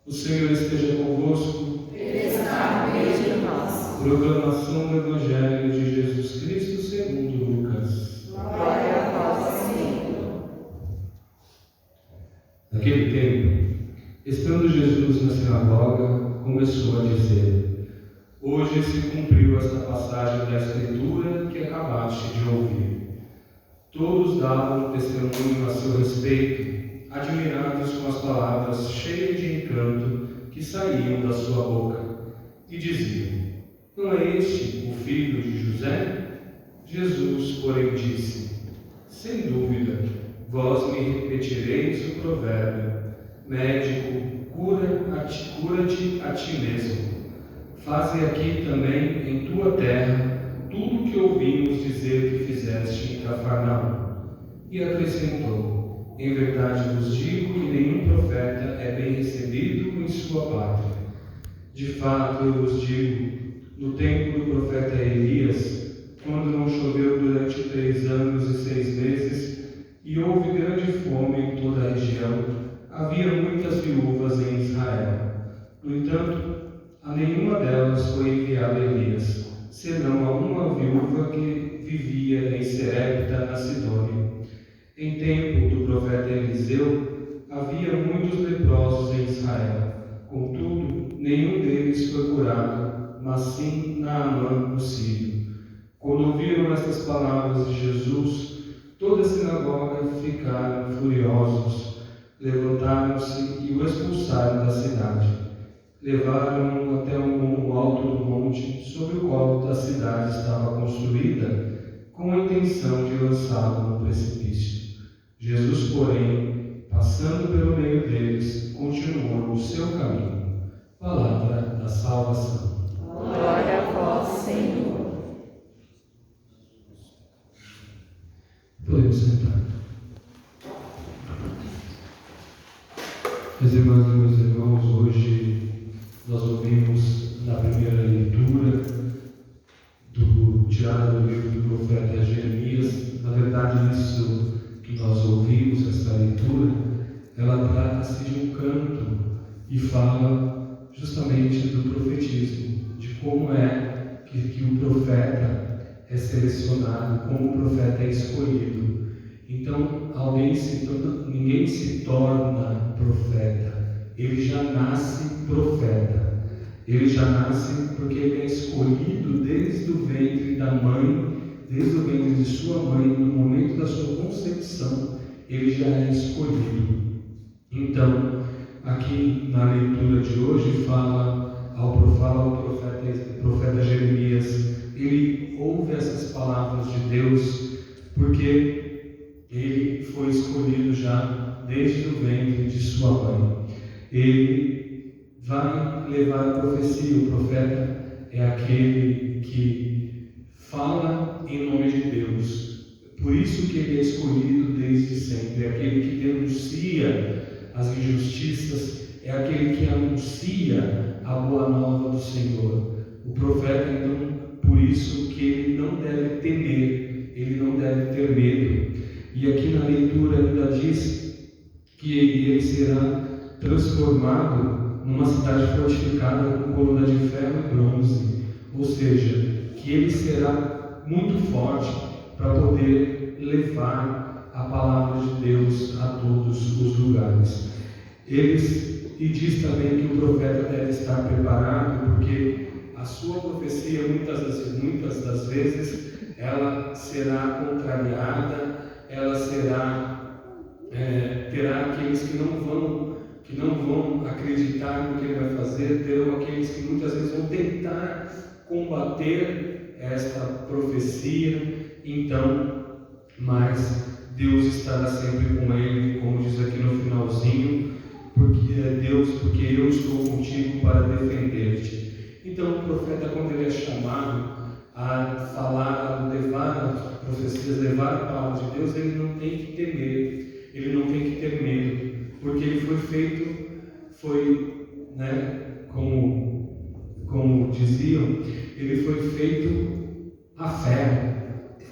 O Senhor esteja convosco. Ele está no meio de nós. Proclamação do Evangelho de Jesus Cristo segundo Lucas. Glória a vós, Senhor. Naquele tempo, estando Jesus na sinagoga, começou a dizer: Hoje se cumpriu esta passagem da Escritura que acabaste de ouvir. Todos davam testemunho a seu respeito, admirados com as palavras cheias de encanto que saíam da sua boca, e diziam: Não é este o filho de José? Jesus, porém, disse: Sem dúvida, vós me repetireis o provérbio: Médico, cura-te a ti mesmo. Faze aqui também em tua terra tudo o que ouvimos dizer que fizeste em Cafarnaum. E acrescentou: Em verdade vos digo que nenhum profeta é bem recebido em sua pátria. De fato, eu vos digo, no tempo do profeta Elias, quando não choveu durante 3 anos e 6 meses, e houve grande fome em toda a região, havia muitas viúvas em Israel. No entanto, a nenhuma delas foi enviado Elias, senão a uma viúva que vivia em Serepta, na Sidônia. Em tempo do profeta Eliseu, havia muitos leprosos em Israel. Contudo, nenhum deles foi curado, mas sim Naamã, o sírio. Quando ouviram estas palavras de Jesus, toda a sinagoga ficaram furiosos. Levantaram-se e o expulsaram da cidade. Levaram-no até o alto do monte, sobre o qual a cidade estava construída, com a intenção de lançá-lo no precipício. Jesus, porém, passando pelo meio deles, continuou o seu caminho. Palavra da salvação. Glória a vós, Senhor. Podemos sentar. Meus irmãos e meus irmãos, hoje nós ouvimos na primeira leitura tirada do livro do profeta Jeremias. Na verdade, isso que nós ouvimos, essa leitura, ela trata-se de um canto e fala justamente do profetismo, de como é que o profeta é selecionado, como o profeta é escolhido. Então, ninguém se torna profeta, ele já nasce profeta. Ele já nasce porque ele é escolhido desde o ventre da mãe, desde o ventre de sua mãe, no momento da sua concepção, ele já é escolhido. Então, aqui na leitura de hoje, fala ao profeta Jeremias, ele ouve essas palavras de Deus, porque ele foi escolhido já desde o ventre de sua mãe. Ele vai levar a profecia. O profeta é aquele que fala em nome de Deus. Por isso que ele é escolhido desde sempre. É aquele que denuncia as injustiças, é aquele que anuncia a boa nova do Senhor. O profeta, então, por isso que ele não deve temer, ele não deve ter medo. E aqui na leitura ainda diz que ele será transformado numa cidade fortificada com coluna de ferro e bronze, ou seja, que ele será muito forte para poder levar a palavra de Deus a todos os lugares. E diz também que o profeta deve estar preparado, porque a sua profecia, muitas das vezes, ela será contrariada, ela terá aqueles que não vão acreditar no que ele vai fazer, terão aqueles que muitas vezes vão tentar combater esta profecia. Então, mas Deus estará sempre com ele, como diz aqui no finalzinho, porque eu estou contigo para defender-te. Então, o profeta, quando ele é chamado a falar, a levar as profecias, levar a palavra de Deus, ele não tem que temer, ele não tem que ter medo, porque ele como diziam, ele foi feito a ferro,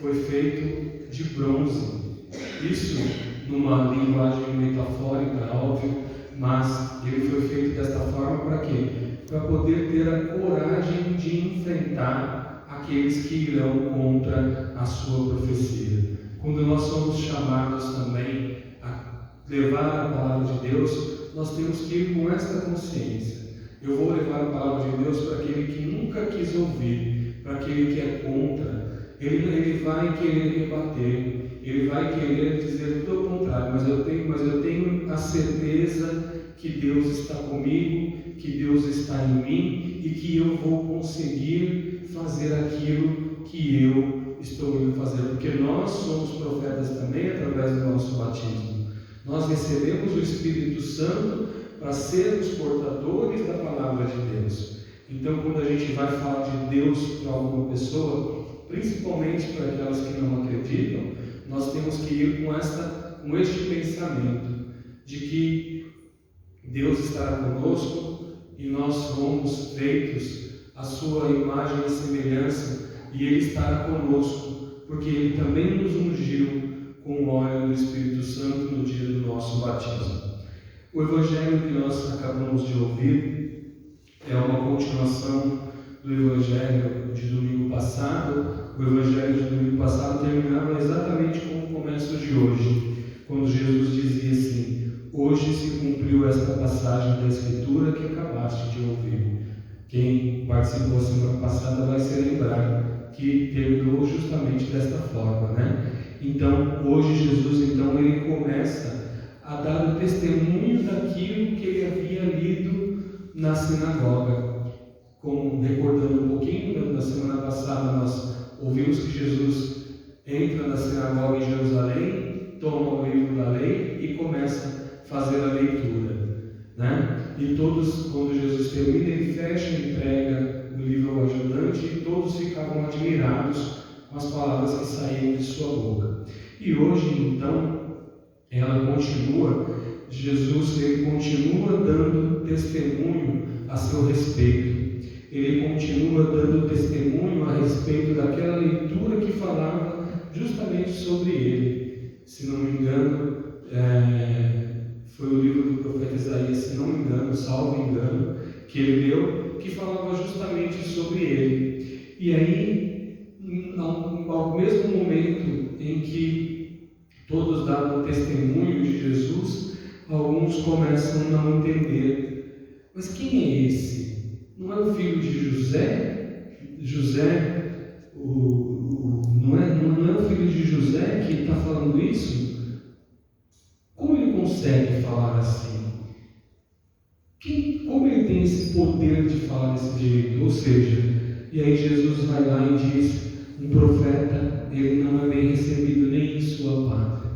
foi feito de bronze. Isso, numa linguagem metafórica, óbvio, mas ele foi feito desta forma para quê? Para poder ter a coragem de enfrentar aqueles que irão contra a sua profecia. Quando nós somos chamados também a levar a palavra de Deus, nós temos que ir com esta consciência. Eu vou levar a palavra de Deus para aquele que nunca quis ouvir, para aquele que é contra. Ele vai querer rebater, ele vai querer dizer tudo ao contrário, mas eu tenho a certeza que Deus está comigo, que Deus está em mim e que eu vou conseguir fazer aquilo que eu estou indo fazer, porque nós somos profetas também através do nosso batismo. Nós recebemos o Espírito Santo para sermos portadores da palavra de Deus. Então, quando a gente vai falar de Deus para alguma pessoa, principalmente para aquelas que não acreditam, nós temos que ir com este pensamento de que Deus estará conosco e nós fomos feitos à sua imagem e semelhança, e Ele estará conosco, porque Ele também nos ungiu com o óleo do Espírito Santo no dia do nosso batismo. O Evangelho que nós acabamos de ouvir é uma continuação do Evangelho de domingo passado. O Evangelho de domingo passado terminava exatamente como o começo de hoje, quando Jesus dizia assim: hoje se cumpriu esta passagem da Escritura que acabaste de ouvir. Quem participou a semana passada vai se lembrar que terminou justamente desta forma, né? Então, hoje Jesus, ele começa a dar o testemunho daquilo que ele havia lido na sinagoga. Como recordando um pouquinho, na semana passada nós ouvimos que Jesus entra na sinagoga em Jerusalém, toma o livro da lei e começa a fazer a leitura, né? E todos, quando Jesus termina, ele fecha e entrega o livro ao ajudante, e todos ficavam admirados com as palavras que saíam de sua boca. E hoje, então, Jesus continua dando testemunho a seu respeito. Ele continua dando testemunho a respeito daquela leitura que falava justamente sobre ele. Se não me engano, foi o livro do profeta Isaías, se não me engano, salvo engano, que ele leu, que falava justamente sobre ele. E aí, ao mesmo momento em que todos davam testemunho de Jesus, alguns começam a não entender. Mas quem é esse? Não é o filho de José? Não é o filho de José que está falando isso? Como ele consegue falar assim? Como ele tem esse poder de falar desse jeito? Ou seja, e aí Jesus vai lá e diz: um profeta, ele não é bem recebido nem em sua pátria.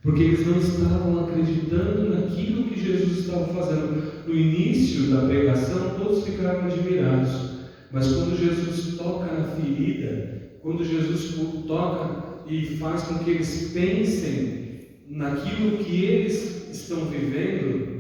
Porque eles não estavam acreditando naquilo que Jesus estava fazendo. No início da pregação, todos ficaram admirados. Mas quando Jesus toca na ferida, quando Jesus toca e faz com que eles pensem naquilo que eles estão vivendo,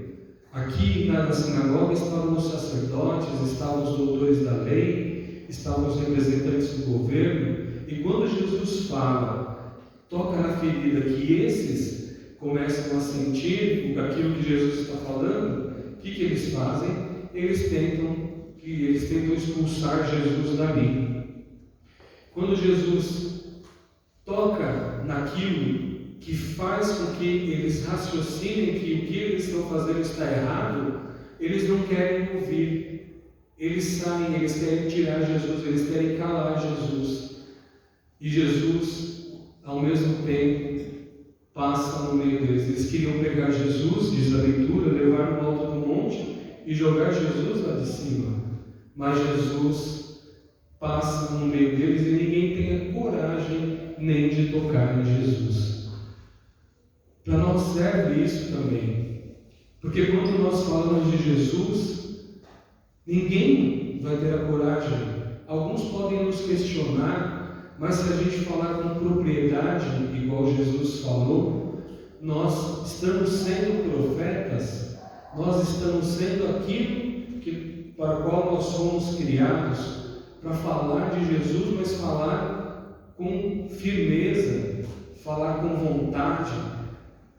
aqui na sinagoga estavam os sacerdotes, estavam os doutores da lei, estavam os representantes do governo, e quando Jesus fala, toca na ferida, que esses começam a sentir aquilo que Jesus está falando, o que eles fazem? Eles tentam expulsar Jesus dali. Quando Jesus toca naquilo que faz com que eles raciocinem que o que eles estão fazendo está errado, eles não querem ouvir. Eles saem, eles querem tirar Jesus, eles querem calar Jesus. E Jesus, ao mesmo tempo, passa no meio deles. Eles queriam pegar Jesus, diz a leitura, levar no alto do monte e jogar Jesus lá de cima. Mas Jesus passa no meio deles e ninguém tem a coragem nem de tocar em Jesus. Para nós serve isso também. Porque quando nós falamos de Jesus, ninguém vai ter a coragem. Alguns podem nos questionar, mas se a gente falar com propriedade, igual Jesus falou, nós estamos sendo profetas, nós estamos sendo aquilo para o qual nós fomos criados, para falar de Jesus, mas falar com firmeza, falar com vontade,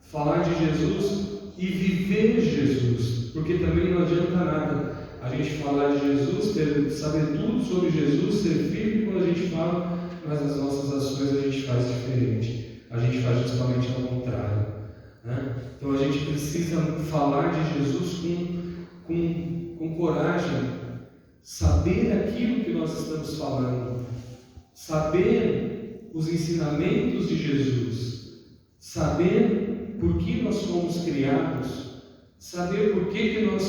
falar de Jesus e viver Jesus. Porque também não adianta nada a gente falar de Jesus, saber tudo sobre Jesus, ser firme quando a gente fala, mas nas nossas ações a gente faz diferente. A gente faz justamente ao contrário, né? Então a gente precisa falar de Jesus com coragem, saber aquilo que nós estamos falando, saber os ensinamentos de Jesus, saber por que nós fomos criados, saber por que nós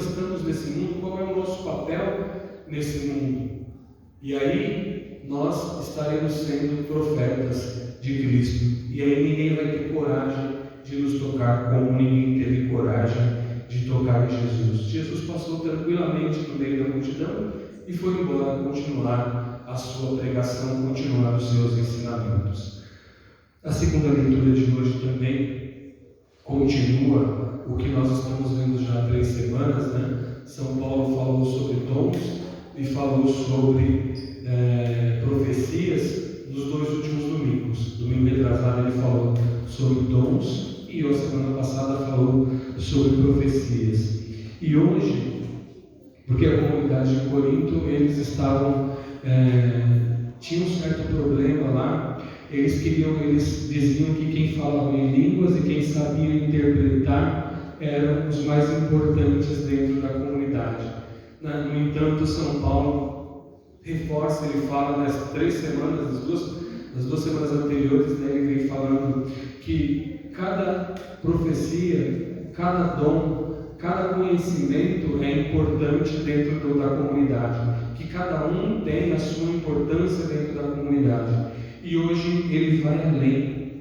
estamos nesse mundo, qual é o nosso papel nesse mundo. E aí nós estaremos sendo profetas de Cristo. E aí ninguém vai ter coragem de nos tocar como ninguém teve coragem de tocar em Jesus. Jesus passou tranquilamente no meio da multidão e foi embora continuar a sua pregação, continuar os seus ensinamentos. A segunda leitura de hoje também continua o que nós estamos vendo já há 3 semanas, né? São Paulo falou sobre dons e falou sobre profecias nos 2 últimos domingos. Domingo retrasado ele falou sobre dons e a semana passada falou sobre profecias. E hoje, porque a comunidade de Corinto, eles tinham um certo problema lá. Eles diziam que quem falava em línguas e quem sabia interpretar eram os mais importantes dentro da comunidade. No entanto, São Paulo reforça, ele fala nas 3 semanas, nas 2 semanas anteriores, né, ele vem falando que cada profecia, cada dom, cada conhecimento é importante dentro da comunidade, que cada um tem a sua importância dentro da comunidade. E hoje ele vai além.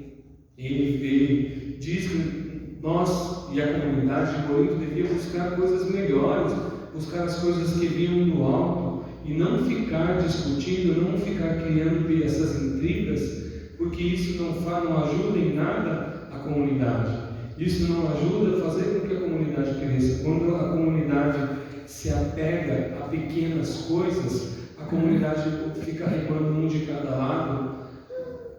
Ele diz que nós e a comunidade de Corinto deviam buscar coisas melhores, buscar as coisas que vinham do alto e não ficar discutindo, não ficar criando essas intrigas, porque isso não ajuda em nada a comunidade. Isso não ajuda a fazer com que a comunidade cresça. Quando a comunidade se apega a pequenas coisas, a comunidade fica remando um de cada lado,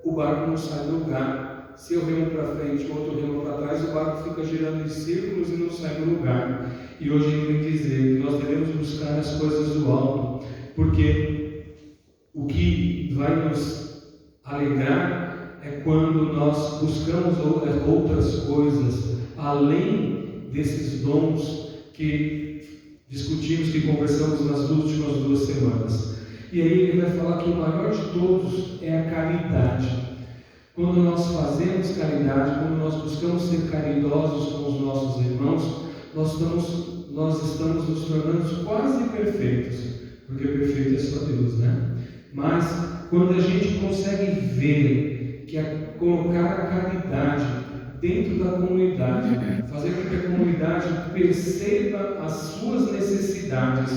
o barco não sai do lugar. Se eu remo para frente, o outro remo para trás, o barco fica girando em círculos e não sai do lugar. E hoje ele vem dizer que nós devemos buscar as coisas do alto, porque o que vai nos alegrar é quando nós buscamos outras coisas, além desses dons que discutimos, que conversamos nas últimas 2 semanas. E aí ele vai falar que o maior de todos é a caridade. Quando nós fazemos caridade, quando nós buscamos ser caridosos com os nossos irmãos, nós estamos nos tornando quase perfeitos, porque perfeito é só Deus, né? Mas quando a gente consegue ver que colocar a caridade dentro da comunidade, fazer com que a comunidade perceba as suas necessidades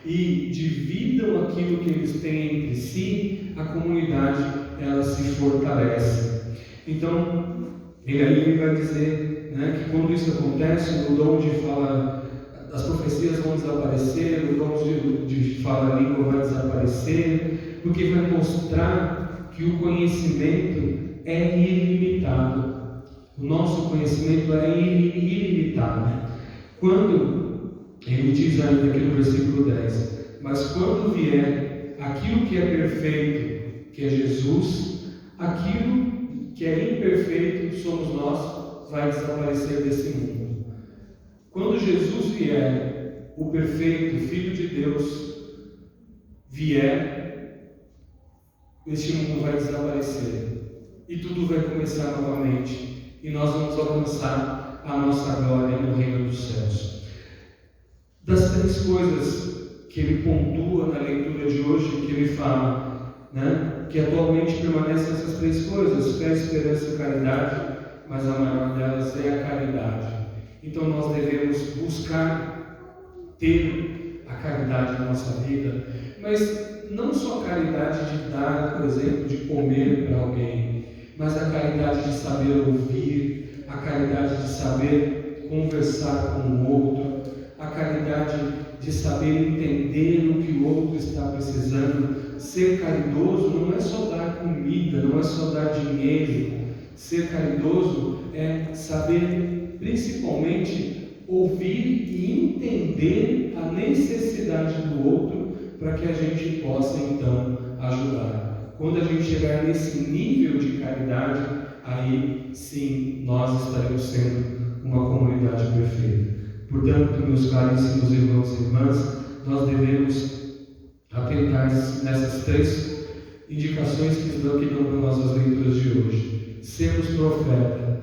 e dividam aquilo que eles têm entre si, a comunidade ela se fortalece. Então, ele vai dizer, né, que quando isso acontece, o dom de falar, as profecias vão desaparecer, o dom de falar a língua vai desaparecer, porque vai mostrar que o conhecimento é ilimitado. O nosso conhecimento é ilimitado. Quando ele diz ainda aqui no versículo 10, mas quando vier aquilo que é perfeito, que é Jesus, aquilo que é imperfeito, somos nós, vai desaparecer desse mundo. Quando Jesus vier, o perfeito Filho de Deus vier, este mundo vai desaparecer e tudo vai começar novamente e nós vamos alcançar a nossa glória no reino dos céus. Das 3 coisas que ele pontua na leitura de hoje, que ele fala, né, que atualmente permanecem essas 3 coisas: fé, esperança e caridade, mas a maior delas é a caridade. Então nós devemos buscar ter a caridade na nossa vida, mas não só a caridade de dar, por exemplo, de comer para alguém, mas a caridade de saber ouvir, a caridade de saber conversar com o outro, a caridade de saber entender o que o outro está precisando. Ser caridoso não é só dar comida, não é só dar dinheiro. Ser caridoso é saber principalmente, ouvir e entender a necessidade do outro para que a gente possa, então, ajudar. Quando a gente chegar nesse nível de caridade, aí sim nós estaremos sendo uma comunidade perfeita. Portanto, meus caríssimos irmãos e irmãs, nós devemos atentar nessas 3 indicações que dão para nós as leituras de hoje. Sermos profeta,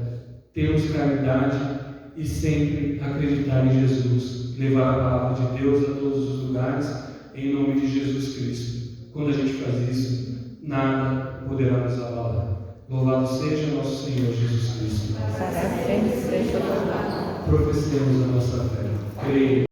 termos caridade e sempre acreditar em Jesus, levar a palavra de Deus a todos os lugares, em nome de Jesus Cristo. Quando a gente faz isso, nada poderá nos abalar. Louvado seja nosso Senhor Jesus Cristo. Para sempre seja louvado. Professemos a nossa fé. Creio